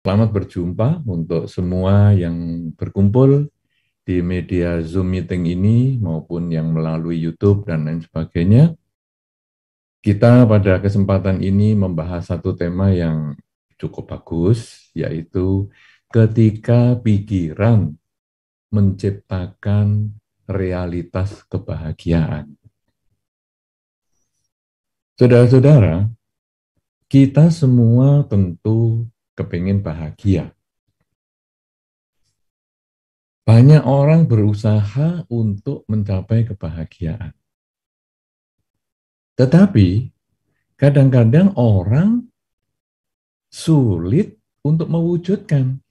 Selamat berjumpa untuk semua yang berkumpul di media Zoom meeting ini maupun yang melalui YouTube dan lain sebagainya. Kita pada kesempatan ini membahas satu tema yang cukup bagus, yaitu ketika pikiran menciptakan realitas kebahagiaan. Saudara-saudara, kita semua tentu kepingin bahagia. Banyak orang berusaha untuk mencapai kebahagiaan. Tetapi kadang-kadang orang sulit untuk mewujudkan.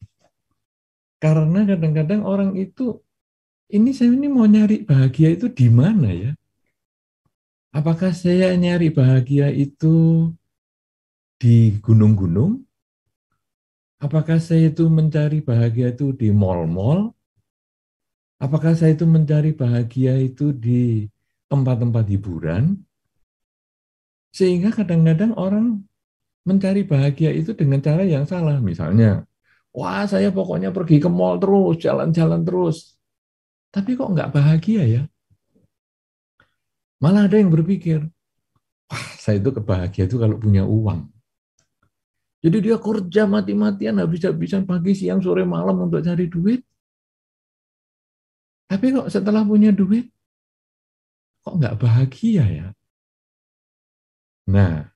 Karena kadang-kadang orang itu, saya ini mau nyari bahagia itu di mana ya? Apakah saya nyari bahagia itu di gunung-gunung? Apakah saya itu mencari bahagia itu di mall-mall? Apakah saya itu mencari bahagia itu di tempat-tempat hiburan? Sehingga kadang-kadang orang mencari bahagia itu dengan cara yang salah. Misalnya, wah saya pokoknya pergi ke mall terus, jalan-jalan terus. Tapi kok nggak bahagia ya? Malah ada yang berpikir, wah saya itu kebahagia itu kalau punya uang. Jadi dia kerja mati-matian, habis-habisan pagi, siang, sore, malam untuk cari duit. Tapi kok setelah punya duit, kok nggak bahagia ya? Nah,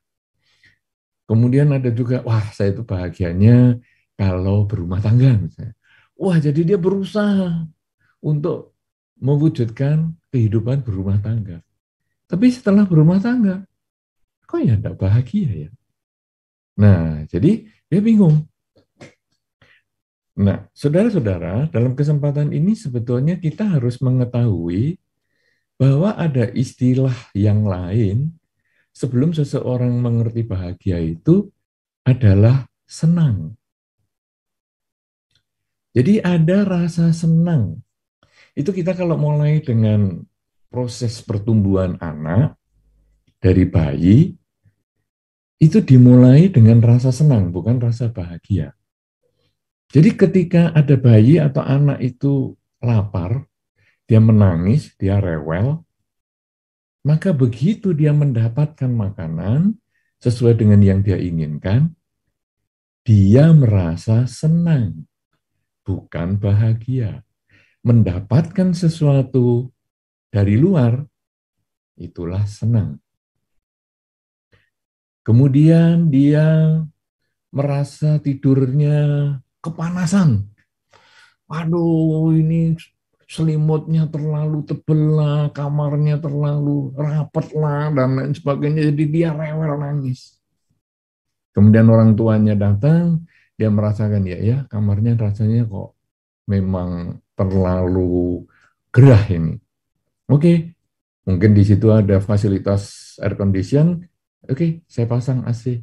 kemudian ada juga, wah saya itu bahagianya kalau berumah tangga misalnya. Wah jadi dia berusaha untuk mewujudkan kehidupan berumah tangga. Tapi setelah berumah tangga, kok ya enggak bahagia ya? Nah, jadi dia bingung. Nah, saudara-saudara, dalam kesempatan ini sebetulnya kita harus mengetahui bahwa ada istilah yang lain sebelum seseorang mengerti bahagia itu adalah senang. Jadi ada rasa senang. Itu kita kalau mulai dengan proses pertumbuhan anak dari bayi, itu dimulai dengan rasa senang, bukan rasa bahagia. Jadi ketika ada bayi atau anak itu lapar, dia menangis, dia rewel, maka begitu dia mendapatkan makanan sesuai dengan yang dia inginkan, dia merasa senang, bukan bahagia. Mendapatkan sesuatu dari luar, itulah senang. Kemudian dia merasa tidurnya kepanasan. Aduh, ini selimutnya terlalu tebel lah, kamarnya terlalu rapat lah, dan lain sebagainya. Jadi dia rewel nangis. Kemudian orang tuanya datang, dia merasakan ya kamarnya rasanya kok memang terlalu gerah ini. Oke, mungkin di situ ada fasilitas air condition. Oke, saya pasang AC.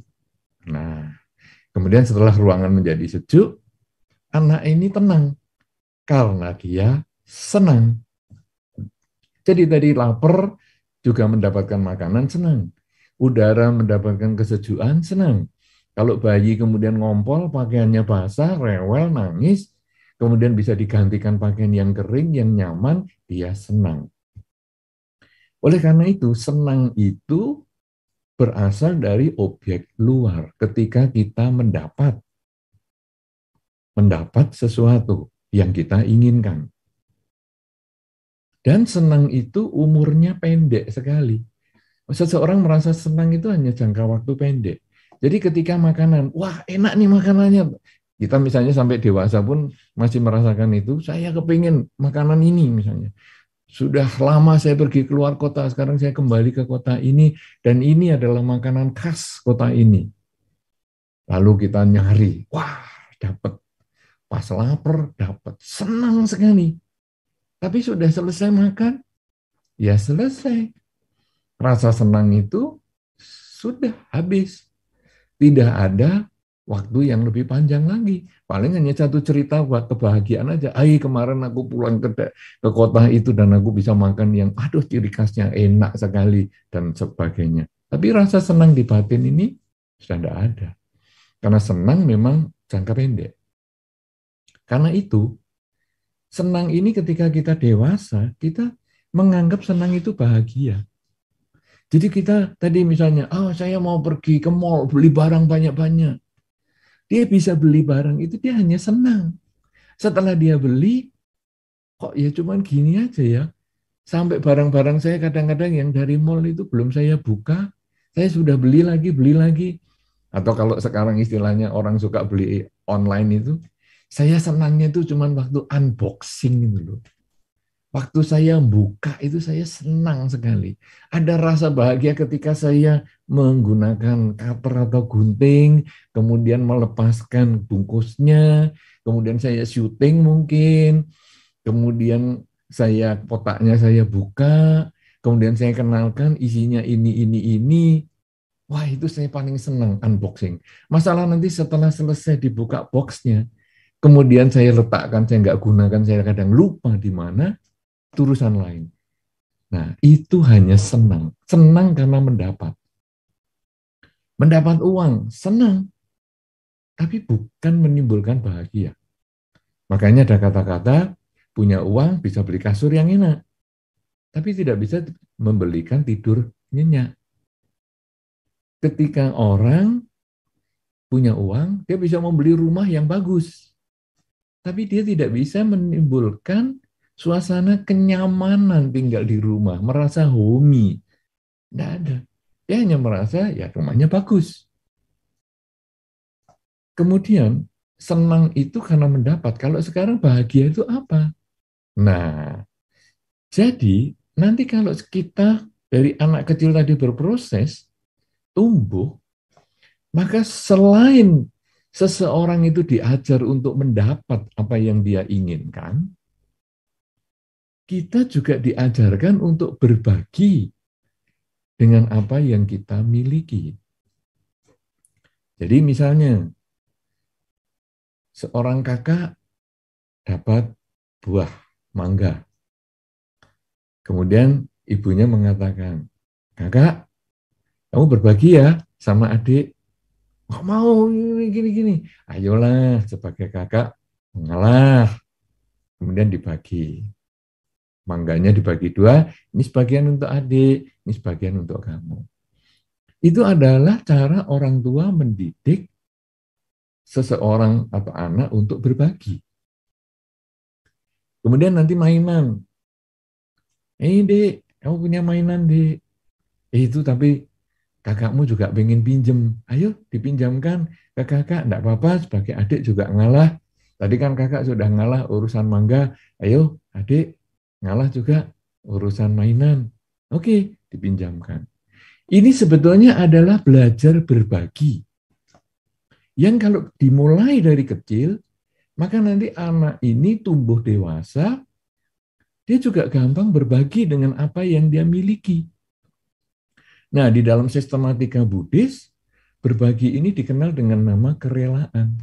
Nah, kemudian setelah ruangan menjadi sejuk, anak ini tenang karena dia senang. Jadi tadi lapar juga mendapatkan makanan senang. Udara mendapatkan kesejukan senang. Kalau bayi kemudian ngompol, pakaiannya basah, rewel, nangis, kemudian bisa digantikan pakaian yang kering, yang nyaman, dia senang. Oleh karena itu, senang itu berasal dari objek luar ketika kita mendapat sesuatu yang kita inginkan. Dan senang itu umurnya pendek sekali. Seseorang merasa senang itu hanya jangka waktu pendek. Jadi ketika makanan, wah enak nih makanannya. Kita misalnya sampai dewasa pun masih merasakan itu, saya kepingin makanan ini misalnya. Sudah lama saya pergi keluar kota, sekarang saya kembali ke kota ini, dan ini adalah makanan khas kota ini. Lalu kita nyari, wah dapat. Pas lapar, dapat. Senang sekali. Tapi sudah selesai makan, ya selesai. Rasa senang itu sudah habis. Tidak ada waktu yang lebih panjang lagi. Paling hanya satu cerita buat kebahagiaan aja. Kemarin aku pulang ke kota itu dan aku bisa makan yang aduh ciri khasnya enak sekali dan sebagainya. Tapi rasa senang di batin ini sudah tidak ada. Karena senang memang jangka pendek. Karena itu, senang ini ketika kita dewasa, kita menganggap senang itu bahagia. Jadi kita tadi misalnya, oh saya mau pergi ke mall, beli barang banyak-banyak. Dia bisa beli barang itu, dia hanya senang. Setelah dia beli, kok ya cuman gini aja ya. Sampai barang-barang saya kadang-kadang yang dari mall itu belum saya buka, saya sudah beli lagi, beli lagi. Atau kalau sekarang istilahnya orang suka beli online itu, saya senangnya itu cuman waktu unboxing gitu loh. Waktu saya buka itu saya senang sekali. Ada rasa bahagia ketika saya menggunakan cutter atau gunting, kemudian melepaskan bungkusnya, kemudian saya syuting mungkin, kemudian saya kotaknya saya buka, kemudian saya kenalkan isinya ini. Wah, itu saya paling senang unboxing. Masalah nanti setelah selesai dibuka boxnya, kemudian saya letakkan, saya nggak gunakan, saya kadang lupa di mana, itu urusan lain. Nah, itu hanya senang. Senang karena mendapat. Mendapat uang, senang. Tapi bukan menimbulkan bahagia. Makanya ada kata-kata, punya uang bisa beli kasur yang enak. Tapi tidak bisa membelikan tidur nyenyak. Ketika orang punya uang, dia bisa membeli rumah yang bagus. Tapi dia tidak bisa menimbulkan suasana kenyamanan tinggal di rumah, merasa homey. Tidak ada. Dia hanya merasa ya rumahnya bagus. Kemudian senang itu karena mendapat. Kalau sekarang bahagia itu apa? Nah, jadi nanti kalau kita dari anak kecil tadi berproses, tumbuh, maka selain seseorang itu diajar untuk mendapat apa yang dia inginkan, kita juga diajarkan untuk berbagi dengan apa yang kita miliki. Jadi misalnya, seorang kakak dapat buah mangga. Kemudian ibunya mengatakan, kakak, kamu berbagi ya sama adik. Nggak mau, gini. Ayolah, sebagai kakak, mengalah. Kemudian dibagi. Mangganya dibagi dua, ini sebagian untuk adik, ini sebagian untuk kamu. Itu adalah cara orang tua mendidik seseorang atau anak untuk berbagi. Kemudian nanti mainan. Dek, kamu punya mainan, dek. Itu tapi kakakmu juga pengen pinjem. Ayo dipinjamkan ke kakak. Enggak apa-apa, sebagai adik juga ngalah. Tadi kan kakak sudah ngalah urusan mangga. Ayo adik ngalah juga urusan mainan. Oke, dipinjamkan. Ini sebetulnya adalah belajar berbagi. Yang kalau dimulai dari kecil, maka nanti anak ini tumbuh dewasa, dia juga gampang berbagi dengan apa yang dia miliki. Nah, di dalam sistematika Buddhis, berbagi ini dikenal dengan nama kerelaan.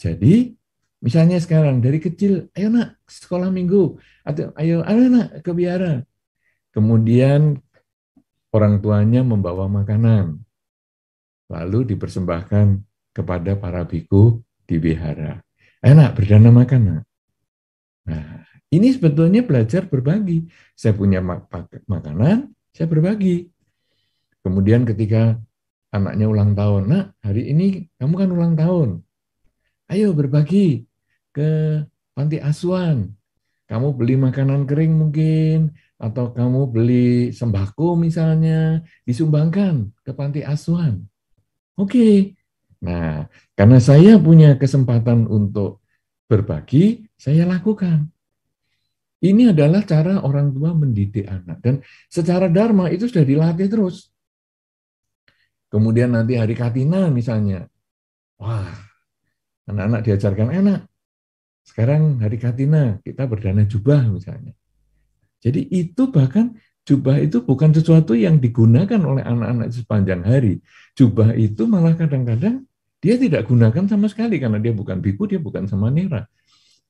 Jadi, misalnya sekarang dari kecil, ayo nak sekolah minggu, atau ayo nak ke biara. Kemudian orang tuanya membawa makanan, lalu dipersembahkan kepada para biku di wihara. Ayo nak berdana makan nak. Nah, ini sebetulnya belajar berbagi. Saya punya makanan, saya berbagi. Kemudian ketika anaknya ulang tahun, nak hari ini kamu kan ulang tahun. Ayo berbagi ke panti asuhan. Kamu beli makanan kering mungkin, atau kamu beli sembako misalnya, disumbangkan ke panti asuhan. Oke. Nah, karena saya punya kesempatan untuk berbagi, saya lakukan. Ini adalah cara orang tua mendidik anak. Dan secara dharma itu sudah dilatih terus. Kemudian nanti hari Katina misalnya. Wah, anak-anak diajarkan enak. Sekarang hari Katina, kita berdana jubah misalnya. Jadi itu bahkan jubah itu bukan sesuatu yang digunakan oleh anak-anak sepanjang hari. Jubah itu malah kadang-kadang dia tidak gunakan sama sekali karena dia bukan biku, dia bukan samanera.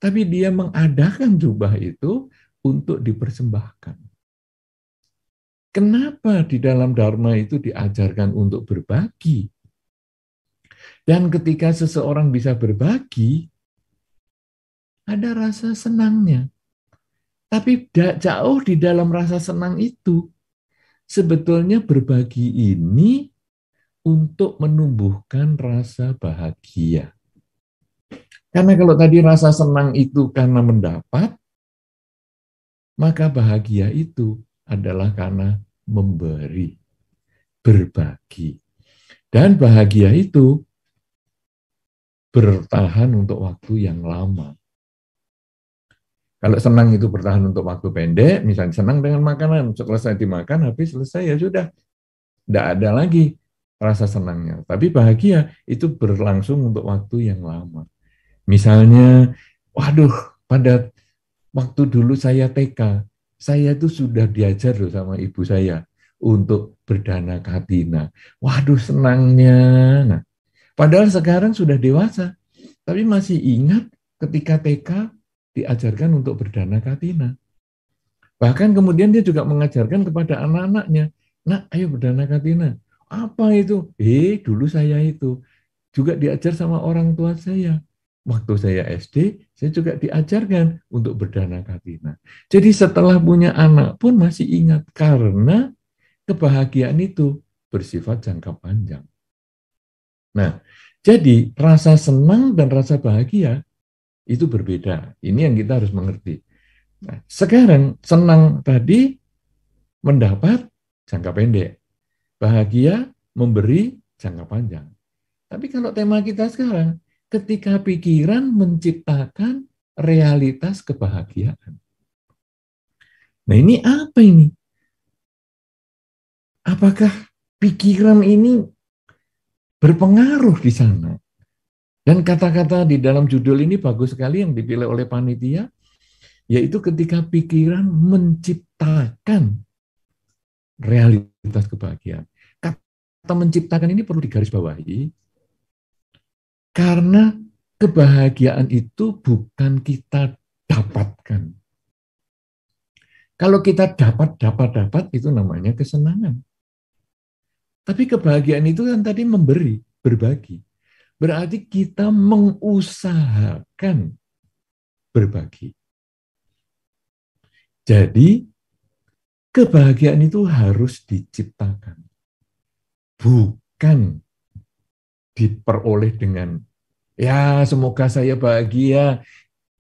Tapi dia mengadakan jubah itu untuk dipersembahkan. Kenapa di dalam Dharma itu diajarkan untuk berbagi? Dan ketika seseorang bisa berbagi, ada rasa senangnya. Tapi jauh di dalam rasa senang itu, sebetulnya berbagi ini untuk menumbuhkan rasa bahagia. Karena kalau tadi rasa senang itu karena mendapat, maka bahagia itu adalah karena memberi, berbagi. Dan bahagia itu bertahan untuk waktu yang lama. Kalau senang itu bertahan untuk waktu pendek, misalnya senang dengan makanan, selesai dimakan, habis selesai ya sudah. Tidak ada lagi rasa senangnya. Tapi bahagia itu berlangsung untuk waktu yang lama. Misalnya, waduh, pada waktu dulu saya TK, saya itu sudah diajar loh sama ibu saya untuk berdana katina. Waduh, senangnya. Nah, padahal sekarang sudah dewasa, tapi masih ingat ketika TK diajarkan untuk berdana katina. Bahkan kemudian dia juga mengajarkan kepada anak-anaknya, nak, ayo berdana katina. Apa itu? Dulu saya itu juga diajar sama orang tua saya. Waktu saya SD, saya juga diajarkan untuk berdana katina. Jadi setelah punya anak pun masih ingat, karena kebahagiaan itu bersifat jangka panjang. Nah, jadi rasa senang dan rasa bahagia itu berbeda. Ini yang kita harus mengerti. Nah, sekarang senang tadi mendapat jangka pendek, bahagia memberi jangka panjang. Tapi kalau tema kita sekarang, ketika pikiran menciptakan realitas kebahagiaan. Nah, ini apa ini? Apakah pikiran ini berpengaruh di sana? Dan kata-kata di dalam judul ini bagus sekali yang dipilih oleh panitia, yaitu ketika pikiran menciptakan realitas kebahagiaan. Kata menciptakan ini perlu digarisbawahi, karena kebahagiaan itu bukan kita dapatkan. Kalau kita dapat, itu namanya kesenangan. Tapi kebahagiaan itu kan tadi memberi, berbagi. Berarti kita mengusahakan berbagi. Jadi, kebahagiaan itu harus diciptakan. Bukan diperoleh dengan, ya semoga saya bahagia.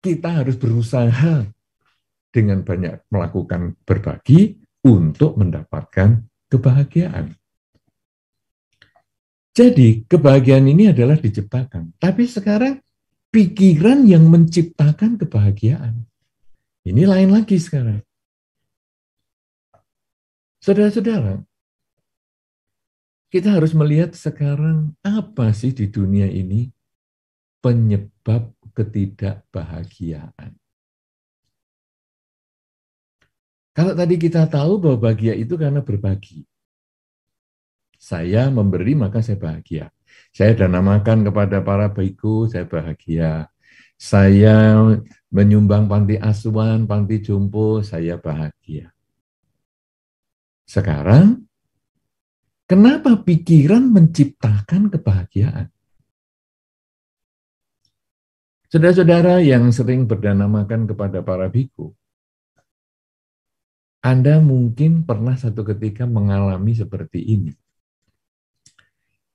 Kita harus berusaha dengan banyak melakukan berbagi untuk mendapatkan kebahagiaan. Jadi kebahagiaan ini adalah diciptakan. Tapi sekarang pikiran yang menciptakan kebahagiaan. Ini lain lagi sekarang. Saudara-saudara, kita harus melihat sekarang apa sih di dunia ini penyebab ketidakbahagiaan. Kalau tadi kita tahu bahwa bahagia itu karena berbagi. Saya memberi maka saya bahagia. Saya dana makan kepada para biku, saya bahagia. Saya menyumbang panti asuhan, panti jompo, saya bahagia. Sekarang, kenapa pikiran menciptakan kebahagiaan? Saudara-saudara yang sering berdana makan kepada para biku, Anda mungkin pernah satu ketika mengalami seperti ini.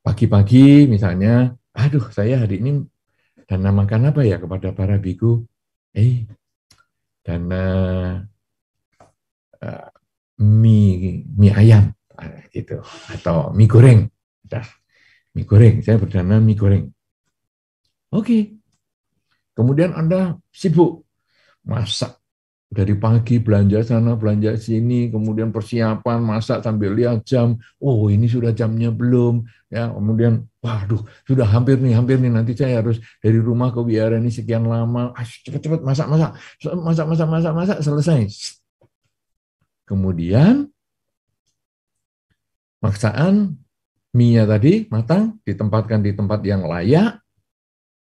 Pagi-pagi misalnya, aduh saya hari ini dana makan apa ya kepada para biku? Dana mie ayam gitu, atau mie goreng. Mie goreng, saya berdana mie goreng. Oke. Kemudian Anda sibuk masak. Dari pagi belanja sana, belanja sini, kemudian persiapan, masak sambil lihat jam. Oh, ini sudah jamnya belum. Ya, kemudian, waduh, sudah hampir nih, nanti saya harus dari rumah ke wihara ini sekian lama. Cepat-cepat masak, selesai. Kemudian, maksaan mie tadi matang, ditempatkan di tempat yang layak,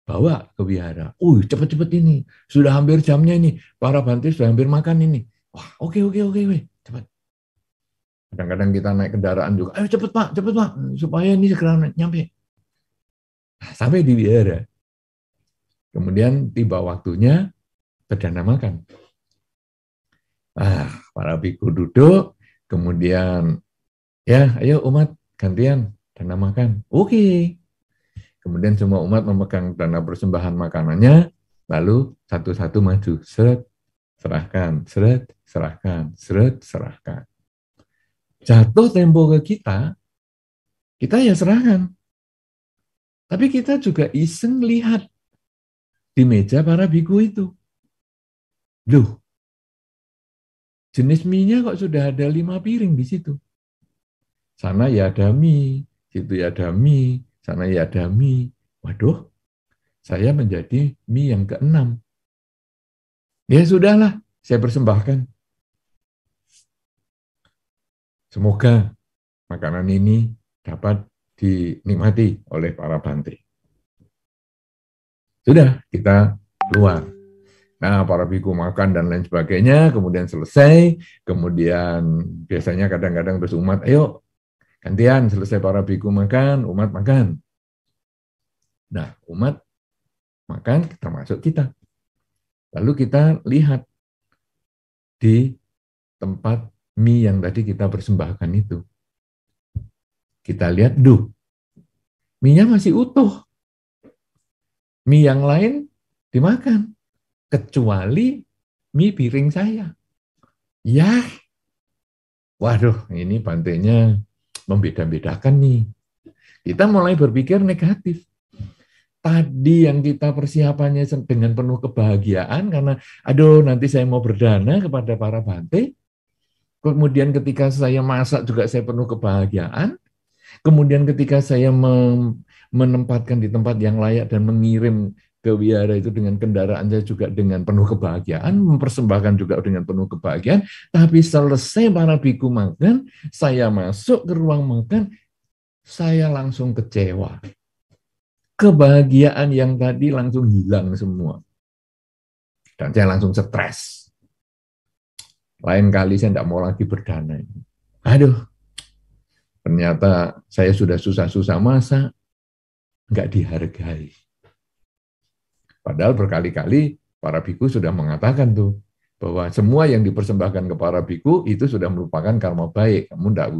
bawa ke wihara. Cepat-cepat ini. Sudah hampir jamnya ini. Para bantri sudah hampir makan ini. Wah, oke, cepat. Kadang-kadang kita naik kendaraan juga. Ayo cepat Pak, supaya ini segera nyampe. Nah, sampai di wihara. Kemudian tiba waktunya berdana makan. Para biku duduk, kemudian ya, ayo umat gantian dana makan. Oke. Kemudian semua umat memegang dana persembahan makanannya, lalu satu-satu maju, seret, serahkan, seret, serahkan, seret, serahkan. Jatuh tempo ke kita ya serahkan. Tapi kita juga iseng lihat di meja para biku itu. Loh, jenis mie-nya kok sudah ada 5 piring di situ. Sana ya ada mie, situ ya ada mie, sana ya ada mie. Waduh, saya menjadi mie yang ke-6. Ya sudahlah, saya persembahkan. Semoga makanan ini dapat dinikmati oleh para bante. Sudah, kita keluar. Nah, para biku makan dan lain sebagainya, kemudian selesai, kemudian biasanya kadang-kadang terus umat, ayo gantian, selesai para biku makan, umat makan. Nah, umat makan, kita masuk kita. Lalu kita lihat di tempat mie yang tadi kita persembahkan itu. Kita lihat, mie-nya masih utuh. Mie yang lain dimakan. Kecuali mie piring saya. Ya, waduh, ini bantenya membeda-bedakan nih. Kita mulai berpikir negatif. Tadi yang kita persiapannya dengan penuh kebahagiaan, karena aduh nanti saya mau berdana kepada para bante, kemudian ketika saya masak juga saya penuh kebahagiaan, kemudian ketika saya menempatkan di tempat yang layak dan mengirim ke wihara itu dengan kendaraan saya juga dengan penuh kebahagiaan, mempersembahkan juga dengan penuh kebahagiaan, tapi selesai para biku makan, saya masuk ke ruang makan, saya langsung kecewa. Kebahagiaan yang tadi langsung hilang semua. Dan saya langsung stres. Lain kali saya tidak mau lagi berdana. Aduh, ternyata saya sudah susah-susah masak, nggak dihargai. Padahal berkali-kali para biku sudah mengatakan tuh, bahwa semua yang dipersembahkan ke para biku itu sudah merupakan karma baik. Kamu tidak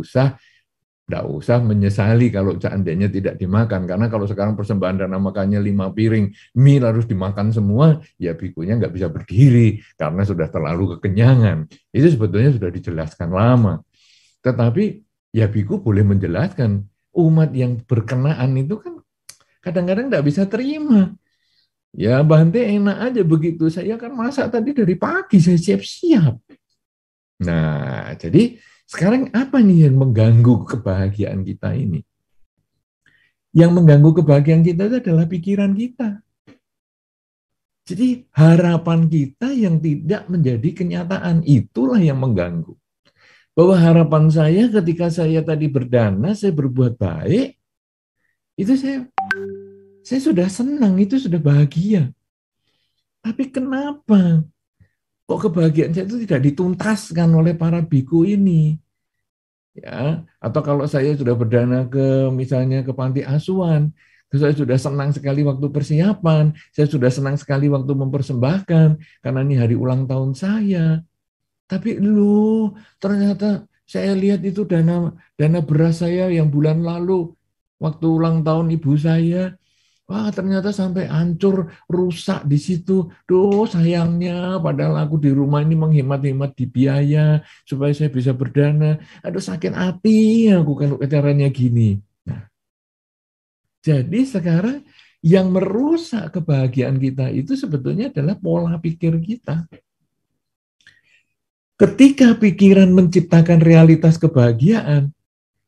usah menyesali kalau seandainya tidak dimakan. Karena kalau sekarang persembahan dana makannya 5 piring, mie harus dimakan semua, ya bikunya nggak bisa berdiri karena sudah terlalu kekenyangan. Itu sebetulnya sudah dijelaskan lama. Tetapi ya biku boleh menjelaskan, umat yang berkenaan itu kan kadang-kadang nggak bisa terima. Ya Bante enak aja begitu, saya kan masak tadi dari pagi, saya siap-siap. Nah, jadi sekarang apa nih yang mengganggu kebahagiaan kita ini? Yang mengganggu kebahagiaan kita itu adalah pikiran kita. Jadi harapan kita yang tidak menjadi kenyataan, itulah yang mengganggu. Bahwa harapan saya ketika saya tadi berdana, saya berbuat baik, itu saya sudah senang, itu sudah bahagia. Tapi kenapa kok kebahagiaan saya itu tidak dituntaskan oleh para biku ini? Ya, atau kalau saya sudah berdana ke misalnya ke panti asuhan, saya sudah senang sekali waktu persiapan, saya sudah senang sekali waktu mempersembahkan karena ini hari ulang tahun saya. Tapi ternyata saya lihat itu dana beras saya yang bulan lalu waktu ulang tahun ibu saya, wah ternyata sampai hancur, rusak di situ. Sayangnya, padahal aku di rumah ini menghemat-hemat di biaya supaya saya bisa berdana. Aduh sakit hati aku kalau caranya gini. Nah, jadi sekarang yang merusak kebahagiaan kita itu sebetulnya adalah pola pikir kita. Ketika pikiran menciptakan realitas kebahagiaan,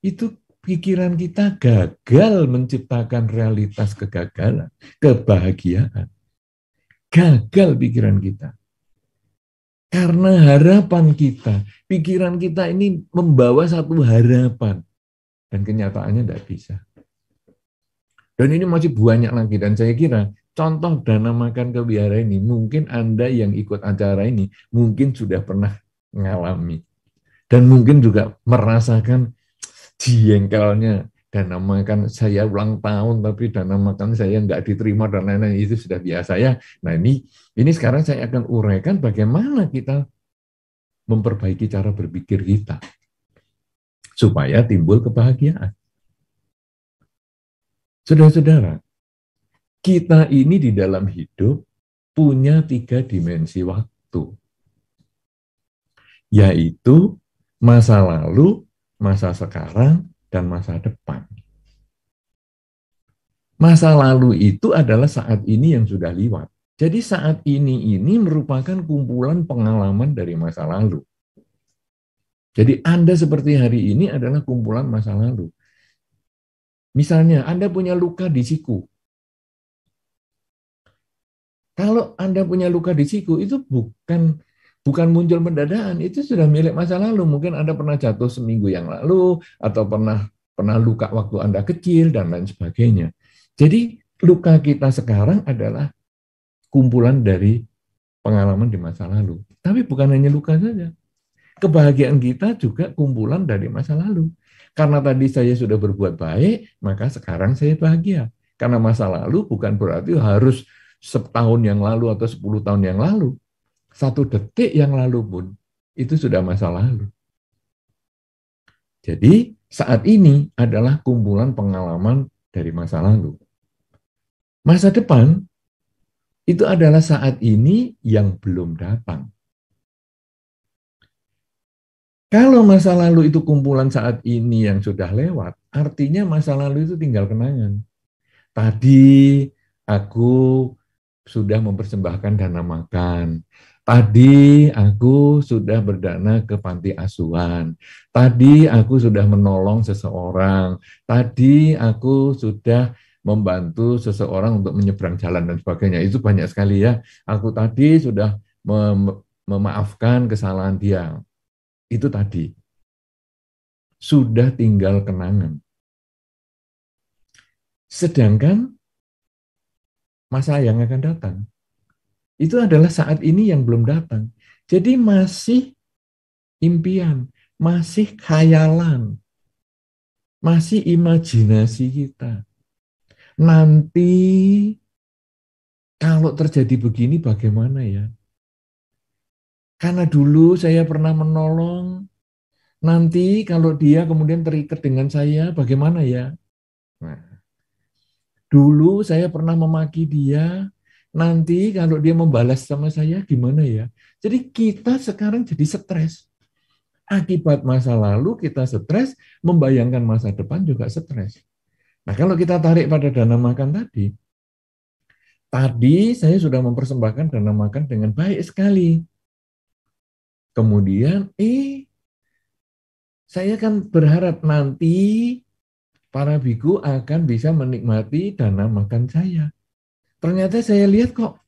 itu pikiran kita gagal menciptakan realitas kegagalan, kebahagiaan. Gagal pikiran kita. Karena harapan kita, pikiran kita ini membawa satu harapan. Dan kenyataannya tidak bisa. Dan ini masih banyak lagi. Dan saya kira contoh dana makan ke wihara ini, mungkin Anda yang ikut acara ini, mungkin sudah pernah mengalami. Dan mungkin juga merasakan jengkelnya dana makan saya ulang tahun, tapi dana makan saya nggak diterima dan lain-lain, itu sudah biasa ya. Nah ini sekarang saya akan uraikan bagaimana kita memperbaiki cara berpikir kita supaya timbul kebahagiaan. Saudara-saudara, kita ini di dalam hidup punya 3 dimensi waktu, yaitu masa lalu, masa sekarang, dan masa depan. Masa lalu itu adalah saat ini yang sudah lewat. Jadi saat ini merupakan kumpulan pengalaman dari masa lalu. Jadi Anda seperti hari ini adalah kumpulan masa lalu. Misalnya Anda punya luka di siku. Kalau Anda punya luka di siku itu bukan muncul pendadaan, itu sudah milik masa lalu. Mungkin Anda pernah jatuh seminggu yang lalu atau pernah luka waktu Anda kecil dan lain sebagainya. Jadi luka kita sekarang adalah kumpulan dari pengalaman di masa lalu. Tapi bukan hanya luka saja. Kebahagiaan kita juga kumpulan dari masa lalu. Karena tadi saya sudah berbuat baik, maka sekarang saya bahagia. Karena masa lalu bukan berarti harus setahun yang lalu atau 10 tahun yang lalu. 1 detik yang lalu pun itu sudah masa lalu. Jadi saat ini adalah kumpulan pengalaman dari masa lalu. Masa depan itu adalah saat ini yang belum datang. Kalau masa lalu itu kumpulan saat ini yang sudah lewat, artinya masa lalu itu tinggal kenangan. Tadi aku sudah mempersembahkan dana makan. Tadi aku sudah berdana ke panti asuhan. Tadi aku sudah menolong seseorang. Tadi aku sudah membantu seseorang untuk menyeberang jalan dan sebagainya. Itu banyak sekali ya. Aku tadi sudah memaafkan kesalahan dia. Itu tadi. Sudah tinggal kenangan. Sedangkan masa yang akan datang itu adalah saat ini yang belum datang. Jadi masih impian, masih khayalan, masih imajinasi kita. Nanti kalau terjadi begini bagaimana ya? Karena dulu saya pernah menolong, nanti kalau dia kemudian terikat dengan saya bagaimana ya? Nah, dulu saya pernah memaki dia, nanti kalau dia membalas sama saya gimana ya? Jadi kita sekarang jadi stres. Akibat masa lalu kita stres, membayangkan masa depan juga stres. Nah kalau kita tarik pada dana makan tadi saya sudah mempersembahkan dana makan dengan baik sekali. Kemudian, saya kan berharap nanti para biku akan bisa menikmati dana makan saya. Ternyata saya lihat kok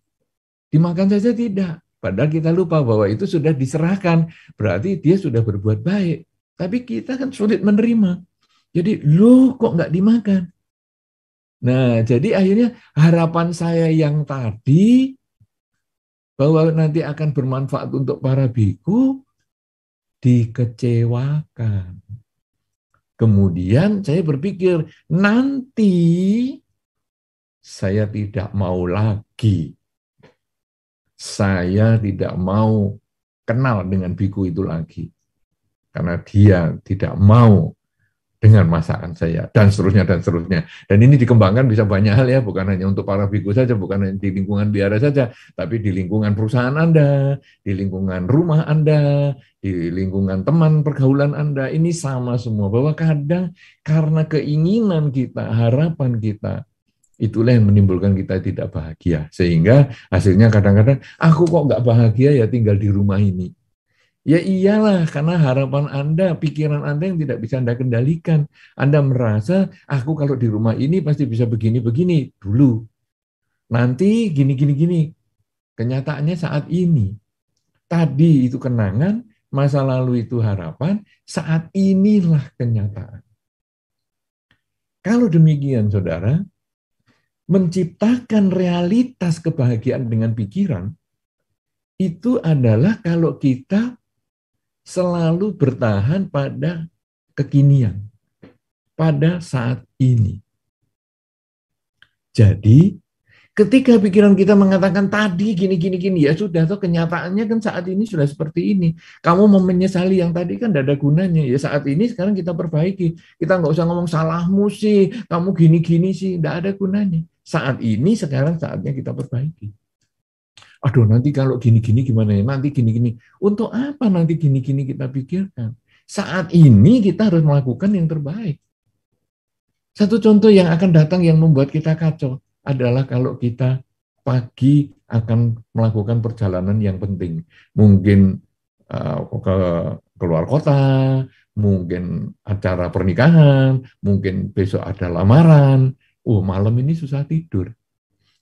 dimakan saja tidak. Padahal kita lupa bahwa itu sudah diserahkan. Berarti dia sudah berbuat baik. Tapi kita kan sulit menerima. Jadi, loh kok nggak dimakan? Nah, jadi akhirnya harapan saya yang tadi bahwa nanti akan bermanfaat untuk para biku dikecewakan. Kemudian saya berpikir, nanti saya tidak mau lagi. Saya tidak mau kenal dengan biku itu lagi. Karena dia tidak mau dengan masakan saya, dan seterusnya, dan seterusnya. Dan ini dikembangkan bisa banyak hal ya, bukan hanya untuk para biku saja, bukan hanya di lingkungan biara saja, tapi di lingkungan perusahaan Anda, di lingkungan rumah Anda, di lingkungan teman pergaulan Anda, ini sama semua. Bahwa kadang karena keinginan kita, harapan kita, itulah yang menimbulkan kita tidak bahagia. Sehingga hasilnya kadang-kadang, aku kok nggak bahagia ya tinggal di rumah ini. Ya iyalah, karena harapan Anda, pikiran Anda yang tidak bisa Anda kendalikan. Anda merasa, aku kalau di rumah ini pasti bisa begini-begini dulu. Nanti gini-gini-gini. Kenyataannya saat ini. Tadi itu kenangan, masa lalu itu harapan, saat inilah kenyataan. Kalau demikian, saudara, menciptakan realitas kebahagiaan dengan pikiran, itu adalah kalau kita selalu bertahan pada kekinian, pada saat ini. Jadi, ketika pikiran kita mengatakan tadi gini, ya sudah, toh kenyataannya kan saat ini sudah seperti ini. Kamu mau menyesali yang tadi kan tidak ada gunanya. Ya saat ini sekarang kita perbaiki. Kita nggak usah ngomong salahmu sih, kamu gini-gini sih, tidak ada gunanya. Saat ini sekarang saatnya kita perbaiki. Aduh, nanti kalau gini-gini gimana ya? Nanti gini-gini. Untuk apa nanti gini-gini kita pikirkan? Saat ini kita harus melakukan yang terbaik. Satu contoh yang akan datang yang membuat kita kacau adalah kalau kita pagi akan melakukan perjalanan yang penting. Mungkin ke keluar kota, mungkin acara pernikahan, mungkin besok ada lamaran. Malam ini susah tidur.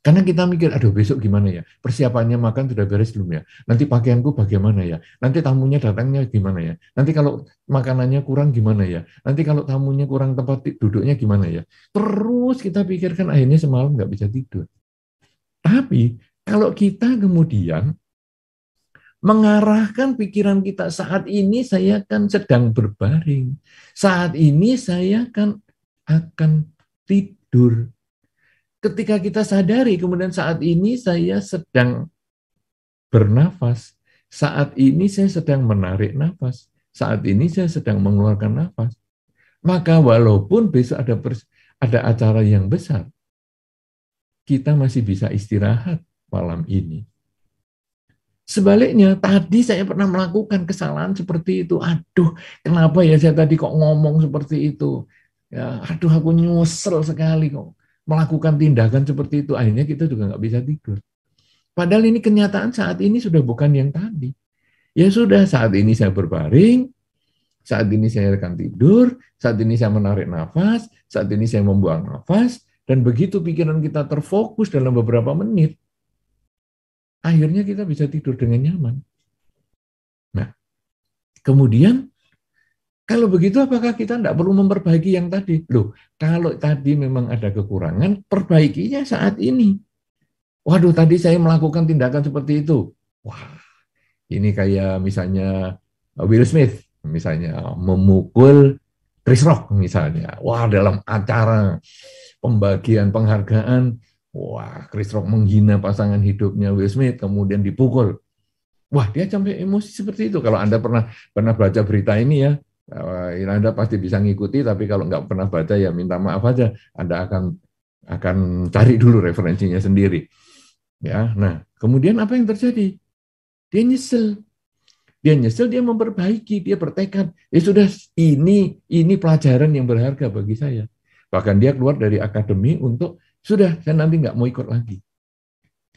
Karena kita mikir, aduh besok gimana ya? Persiapannya makan sudah beres belum ya? Nanti pakaianku bagaimana ya? Nanti tamunya datangnya gimana ya? Nanti kalau makanannya kurang gimana ya? Nanti kalau tamunya kurang tempat duduknya gimana ya? Terus kita pikirkan akhirnya semalam nggak bisa tidur. Tapi kalau kita kemudian mengarahkan pikiran kita, saat ini saya kan sedang berbaring. Saat ini saya kan akan tidur. Ketika kita sadari, kemudian saat ini saya sedang bernafas, saat ini saya sedang menarik nafas, saat ini saya sedang mengeluarkan nafas. Maka walaupun besok ada acara yang besar, kita masih bisa istirahat malam ini. Sebaliknya, tadi saya pernah melakukan kesalahan seperti itu. Aduh, kenapa ya saya tadi kok ngomong seperti itu? Ya, aduh, aku nyesel sekali kok melakukan tindakan seperti itu, akhirnya kita juga nggak bisa tidur. Padahal ini kenyataan saat ini sudah bukan yang tadi. Ya sudah, saat ini saya berbaring, saat ini saya akan tidur, saat ini saya menarik nafas, saat ini saya membuang nafas, dan begitu pikiran kita terfokus dalam beberapa menit, akhirnya kita bisa tidur dengan nyaman. Nah, kemudian kalau begitu, apakah kita tidak perlu memperbaiki yang tadi? Loh, kalau tadi memang ada kekurangan, perbaikinya saat ini. Waduh, tadi saya melakukan tindakan seperti itu. Wah, ini kayak misalnya Will Smith, misalnya memukul Chris Rock misalnya. Wah, dalam acara pembagian penghargaan, wah, Chris Rock menghina pasangan hidupnya Will Smith, kemudian dipukul. Wah, dia sampai emosi seperti itu. Kalau Anda pernah baca berita ini ya, Anda pasti bisa ngikuti, tapi kalau nggak pernah baca ya minta maaf aja. Anda akan cari dulu referensinya sendiri. Ya, nah kemudian apa yang terjadi? Dia nyesel. Dia nyesel, dia memperbaiki, dia bertekad. Ya sudah, ini pelajaran yang berharga bagi saya. Bahkan dia keluar dari akademi untuk, sudah, saya nanti nggak mau ikut lagi.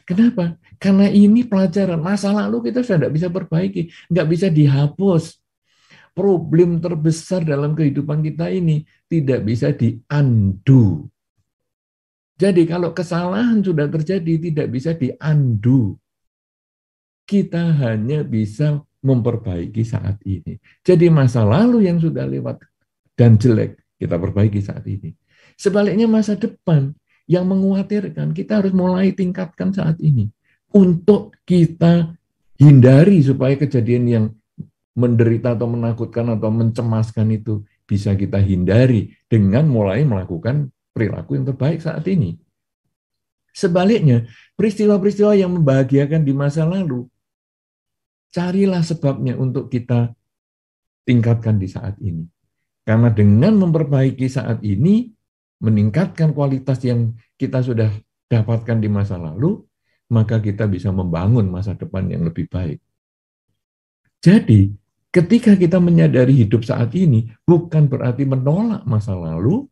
Kenapa? Karena ini pelajaran. Masa lalu kita sudah tidak bisa perbaiki, nggak bisa dihapus. Problem terbesar dalam kehidupan kita ini tidak bisa di-undo. Jadi kalau kesalahan sudah terjadi tidak bisa di-undo. Kita hanya bisa memperbaiki saat ini. Jadi masa lalu yang sudah lewat dan jelek kita perbaiki saat ini. Sebaliknya masa depan yang mengkhawatirkan kita harus mulai tingkatkan saat ini untuk kita hindari supaya kejadian yang menderita atau menakutkan atau mencemaskan itu bisa kita hindari dengan mulai melakukan perilaku yang terbaik saat ini. Sebaliknya, peristiwa-peristiwa yang membahagiakan di masa lalu, carilah sebabnya untuk kita tingkatkan di saat ini. Karena dengan memperbaiki saat ini, meningkatkan kualitas yang kita sudah dapatkan di masa lalu, maka kita bisa membangun masa depan yang lebih baik. Jadi, ketika kita menyadari hidup saat ini, bukan berarti menolak masa lalu,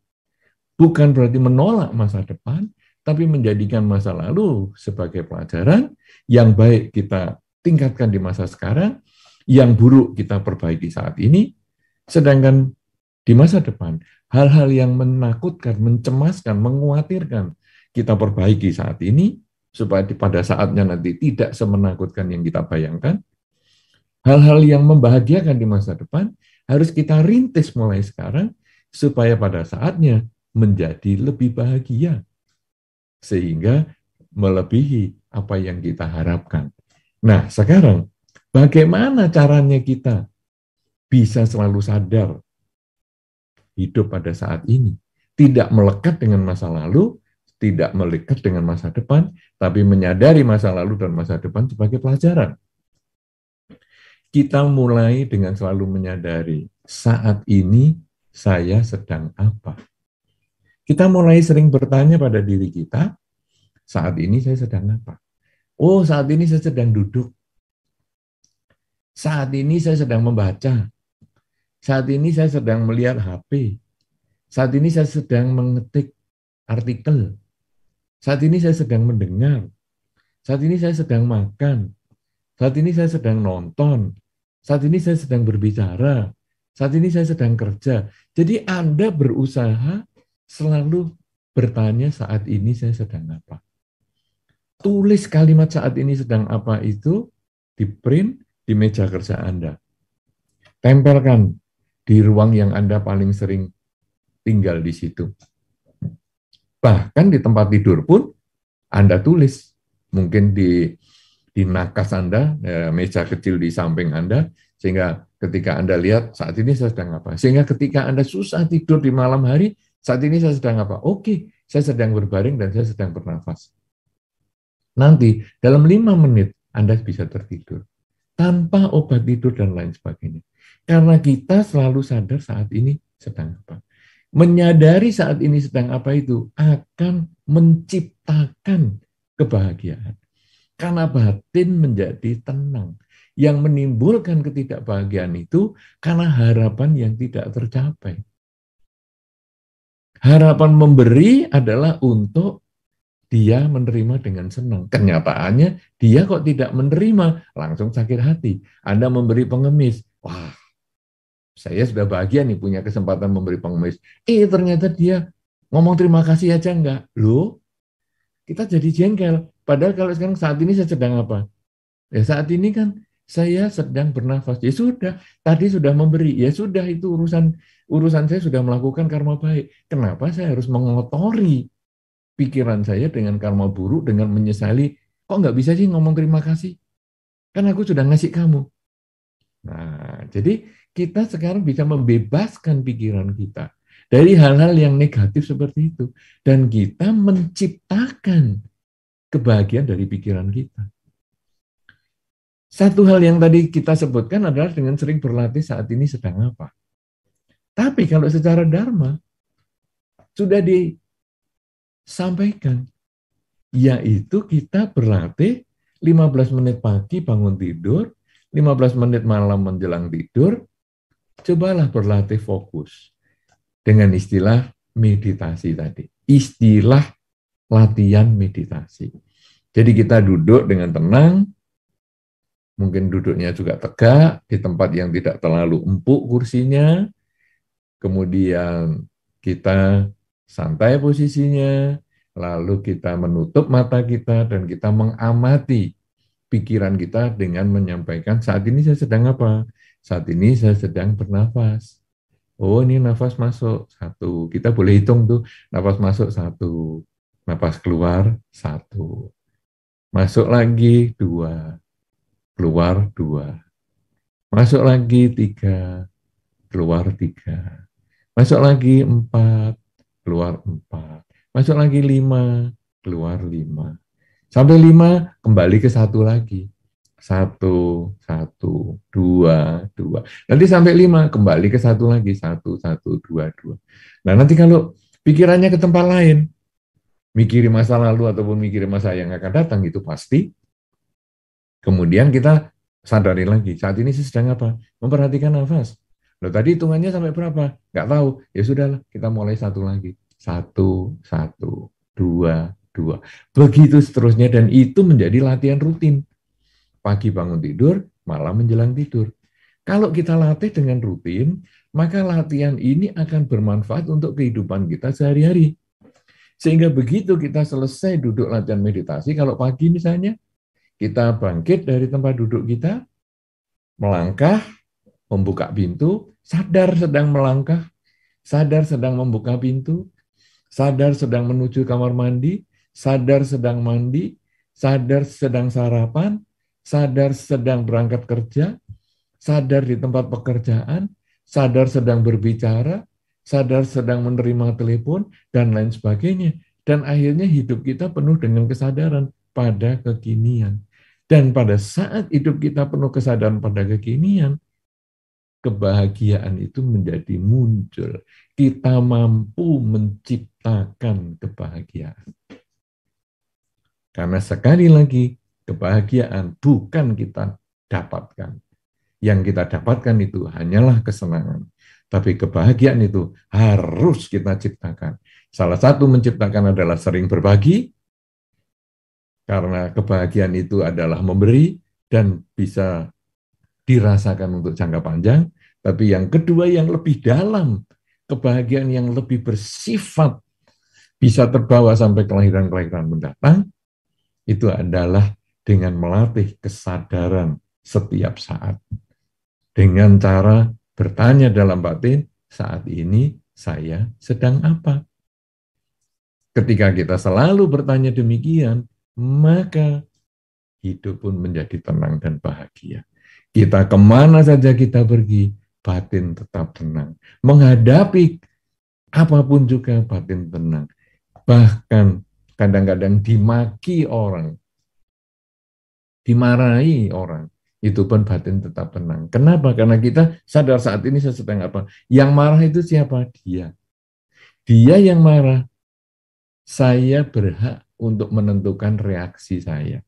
bukan berarti menolak masa depan, tapi menjadikan masa lalu sebagai pelajaran, yang baik kita tingkatkan di masa sekarang, yang buruk kita perbaiki saat ini, sedangkan di masa depan, hal-hal yang menakutkan, mencemaskan, mengkhawatirkan, kita perbaiki saat ini, supaya pada saatnya nanti tidak semenakutkan yang kita bayangkan. Hal-hal yang membahagiakan di masa depan harus kita rintis mulai sekarang supaya pada saatnya menjadi lebih bahagia sehingga melebihi apa yang kita harapkan. Nah, sekarang bagaimana caranya kita bisa selalu sadar hidup pada saat ini. Tidak melekat dengan masa lalu, tidak melekat dengan masa depan, tapi menyadari masa lalu dan masa depan sebagai pelajaran. Kita mulai dengan selalu menyadari, saat ini saya sedang apa? Kita mulai sering bertanya pada diri kita, saat ini saya sedang apa? Oh, saat ini saya sedang duduk. Saat ini saya sedang membaca. Saat ini saya sedang melihat HP. Saat ini saya sedang mengetik artikel. Saat ini saya sedang mendengar. Saat ini saya sedang makan. Saat ini saya sedang nonton. Saat ini saya sedang berbicara. Saat ini saya sedang kerja. Jadi Anda berusaha selalu bertanya saat ini saya sedang apa. Tulis kalimat saat ini sedang apa itu di print di meja kerja Anda. Tempelkan di ruang yang Anda paling sering tinggal di situ. Bahkan di tempat tidur pun Anda tulis. Mungkin di nakas Anda, meja kecil di samping Anda, sehingga ketika Anda lihat saat ini saya sedang apa. Sehingga ketika Anda susah tidur di malam hari, saat ini saya sedang apa? Oke, saya sedang berbaring dan saya sedang bernafas. Nanti dalam 5 menit Anda bisa tertidur. Tanpa obat tidur dan lain sebagainya. Karena kita selalu sadar saat ini sedang apa. Menyadari saat ini sedang apa itu akan menciptakan kebahagiaan. Karena batin menjadi tenang. Yang menimbulkan ketidakbahagiaan itu karena harapan yang tidak tercapai. Harapan memberi adalah untuk dia menerima dengan senang. Kenyataannya dia kok tidak menerima, langsung sakit hati. Anda memberi pengemis, wah, saya sudah bahagia nih punya kesempatan memberi pengemis. Ternyata dia ngomong terima kasih aja enggak. Loh, kita jadi jengkel. Padahal kalau sekarang saat ini saya sedang apa? Ya saat ini kan saya sedang bernafas. Ya sudah, tadi sudah memberi. Ya sudah, itu urusan saya sudah melakukan karma baik. Kenapa saya harus mengotori pikiran saya dengan karma buruk, dengan menyesali, kok nggak bisa sih ngomong terima kasih? Kan aku sudah ngasih kamu. Nah, jadi kita sekarang bisa membebaskan pikiran kita dari hal-hal yang negatif seperti itu. Dan kita menciptakan kebahagiaan dari pikiran kita. Satu hal yang tadi kita sebutkan adalah dengan sering berlatih saat ini sedang apa. Tapi kalau secara dharma, sudah disampaikan, yaitu kita berlatih 15 menit pagi bangun tidur, 15 menit malam menjelang tidur, cobalah berlatih fokus dengan istilah meditasi tadi. Istilah latihan meditasi. Jadi kita duduk dengan tenang, mungkin duduknya juga tegak, di tempat yang tidak terlalu empuk kursinya, kemudian kita santai posisinya, lalu kita menutup mata kita dan kita mengamati pikiran kita dengan menyampaikan saat ini saya sedang apa? Saat ini saya sedang bernafas. Oh, ini nafas masuk 1. Kita boleh hitung tuh, nafas masuk 1, nafas keluar 1. Masuk lagi 2, keluar 2. Masuk lagi 3, keluar 3. Masuk lagi 4, keluar 4. Masuk lagi 5, keluar 5. Sampai 5, kembali ke 1 lagi. 1, 1, 2, 2. Nanti sampai 5, kembali ke 1 lagi. 1, 1, 2, 2. Nah, nanti kalau pikirannya ke tempat lain, mikirin masa lalu ataupun mikirin masa yang akan datang, itu pasti. Kemudian kita sadari lagi, saat ini saya sedang apa? Memperhatikan nafas. Loh, tadi hitungannya sampai berapa? Nggak tahu. Ya sudahlah, kita mulai 1 lagi. 1, 1, 2, 2. Begitu seterusnya, dan itu menjadi latihan rutin. Pagi bangun tidur, malam menjelang tidur. Kalau kita latih dengan rutin, maka latihan ini akan bermanfaat untuk kehidupan kita sehari-hari. Sehingga begitu kita selesai duduk latihan meditasi, kalau pagi misalnya, kita bangkit dari tempat duduk kita, melangkah, membuka pintu, sadar sedang melangkah, sadar sedang membuka pintu, sadar sedang menuju kamar mandi, sadar sedang mandi, sadar sedang sarapan, sadar sedang berangkat kerja, sadar di tempat pekerjaan, sadar sedang berbicara, sadar sedang menerima telepon, dan lain sebagainya. Dan akhirnya hidup kita penuh dengan kesadaran pada kekinian. Dan pada saat hidup kita penuh kesadaran pada kekinian, kebahagiaan itu menjadi muncul. Kita mampu menciptakan kebahagiaan. Karena sekali lagi, kebahagiaan bukan kita dapatkan. Yang kita dapatkan itu hanyalah kesenangan. Tapi kebahagiaan itu harus kita ciptakan. Salah satu menciptakan adalah sering berbagi, karena kebahagiaan itu adalah memberi dan bisa dirasakan untuk jangka panjang. Tapi yang kedua, yang lebih dalam, kebahagiaan yang lebih bersifat bisa terbawa sampai kelahiran-kelahiran mendatang, itu adalah dengan melatih kesadaran setiap saat. Dengan cara bertanya dalam batin, saat ini saya sedang apa? Ketika kita selalu bertanya demikian, maka hidup pun menjadi tenang dan bahagia. Kita kemana saja kita pergi, batin tetap tenang. Menghadapi apapun juga batin tenang. Bahkan kadang-kadang dimaki orang, dimarahi orang, itu pun batin tetap tenang. Kenapa? Karena kita sadar saat ini saya sedang apa. Yang marah itu siapa? Dia. Dia yang marah. Saya berhak untuk menentukan reaksi saya.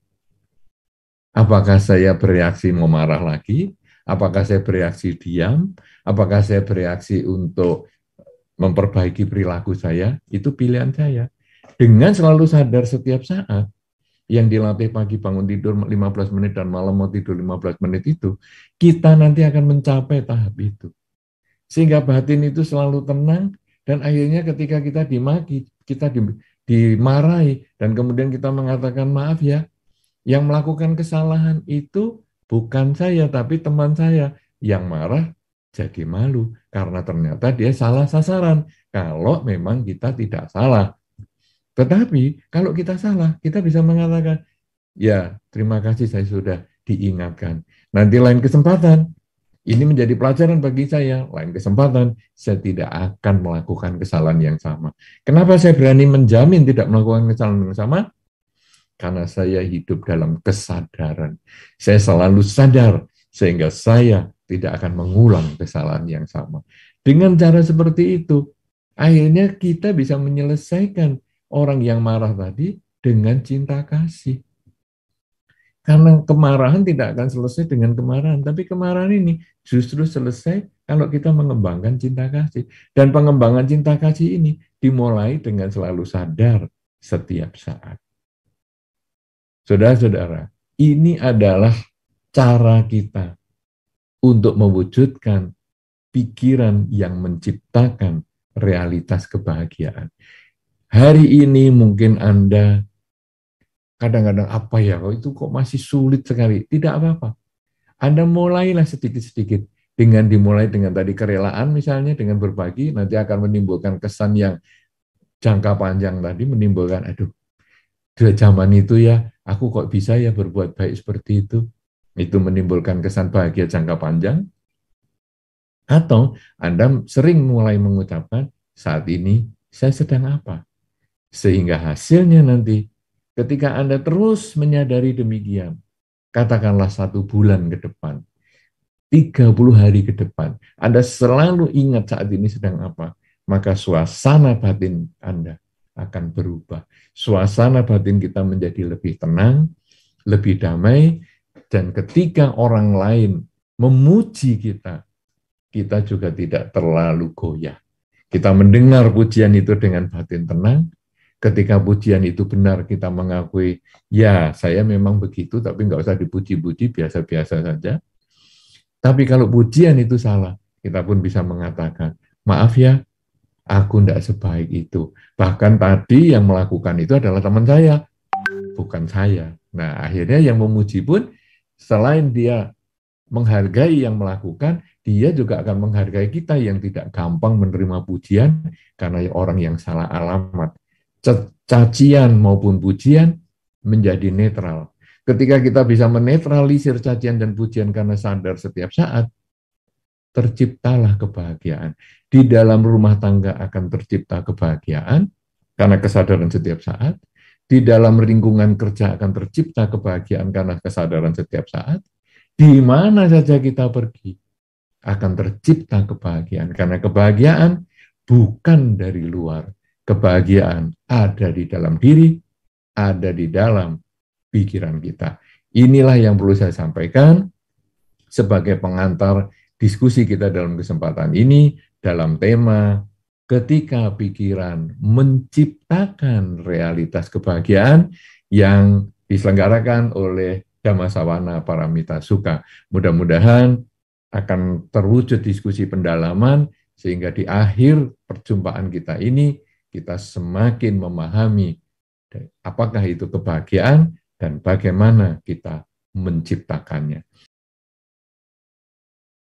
Apakah saya bereaksi mau marah lagi? Apakah saya bereaksi diam? Apakah saya bereaksi untuk memperbaiki perilaku saya? Itu pilihan saya. Dengan selalu sadar setiap saat, yang dilatih pagi bangun tidur 15 menit dan malam mau tidur 15 menit itu, kita nanti akan mencapai tahap itu. Sehingga batin itu selalu tenang, dan akhirnya ketika kita dimaki, kita dimarahi, dan kemudian kita mengatakan maaf ya, yang melakukan kesalahan itu bukan saya, tapi teman saya. Yang marah jadi malu, karena ternyata dia salah sasaran, kalau memang kita tidak salah. Tetapi kalau kita salah, kita bisa mengatakan, ya terima kasih saya sudah diingatkan. Nanti lain kesempatan, ini menjadi pelajaran bagi saya, lain kesempatan saya tidak akan melakukan kesalahan yang sama. Kenapa saya berani menjamin tidak melakukan kesalahan yang sama? Karena saya hidup dalam kesadaran. Saya selalu sadar, sehingga saya tidak akan mengulang kesalahan yang sama. Dengan cara seperti itu, akhirnya kita bisa menyelesaikan orang yang marah tadi dengan cinta kasih. Karena kemarahan tidak akan selesai dengan kemarahan, tapi kemarahan ini justru selesai kalau kita mengembangkan cinta kasih. Dan pengembangan cinta kasih ini dimulai dengan selalu sadar setiap saat. Saudara-saudara, ini adalah cara kita untuk mewujudkan pikiran yang menciptakan realitas kebahagiaan. Hari ini mungkin Anda kadang-kadang apa ya, itu kok masih sulit sekali. Tidak apa-apa. Anda mulailah sedikit-sedikit. Dengan dimulai dengan tadi kerelaan misalnya, dengan berbagi, nanti akan menimbulkan kesan yang jangka panjang tadi, menimbulkan, aduh, di zaman itu ya, aku kok bisa ya berbuat baik seperti itu. Itu menimbulkan kesan bahagia jangka panjang. Atau Anda sering mulai mengucapkan, saat ini saya sedang apa? Sehingga hasilnya nanti, ketika Anda terus menyadari demikian, katakanlah 1 bulan ke depan, 30 hari ke depan, Anda selalu ingat saat ini sedang apa, maka suasana batin Anda akan berubah. Suasana batin kita menjadi lebih tenang, lebih damai, dan ketika orang lain memuji kita, kita juga tidak terlalu goyah. Kita mendengar pujian itu dengan batin tenang. Ketika pujian itu benar, kita mengakui, ya saya memang begitu, tapi nggak usah dipuji-puji, biasa-biasa saja. Tapi kalau pujian itu salah, kita pun bisa mengatakan, maaf ya, aku tidak sebaik itu. Bahkan tadi yang melakukan itu adalah teman saya, bukan saya. Nah, akhirnya yang memuji pun, selain dia menghargai yang melakukan, dia juga akan menghargai kita yang tidak gampang menerima pujian, karena orang yang salah alamat. Cacian maupun pujian menjadi netral. Ketika kita bisa menetralisir cacian dan pujian karena sadar setiap saat, terciptalah kebahagiaan. Di dalam rumah tangga akan tercipta kebahagiaan karena kesadaran setiap saat. Di dalam lingkungan kerja akan tercipta kebahagiaan karena kesadaran setiap saat. Di mana saja kita pergi akan tercipta kebahagiaan karena kebahagiaan bukan dari luar. Kebahagiaan ada di dalam diri, ada di dalam pikiran kita. Inilah yang perlu saya sampaikan sebagai pengantar diskusi kita dalam kesempatan ini dalam tema ketika pikiran menciptakan realitas kebahagiaan yang diselenggarakan oleh Dhammasawana Paramita Sukha. Mudah-mudahan akan terwujud diskusi pendalaman sehingga di akhir perjumpaan kita ini kita semakin memahami apakah itu kebahagiaan dan bagaimana kita menciptakannya.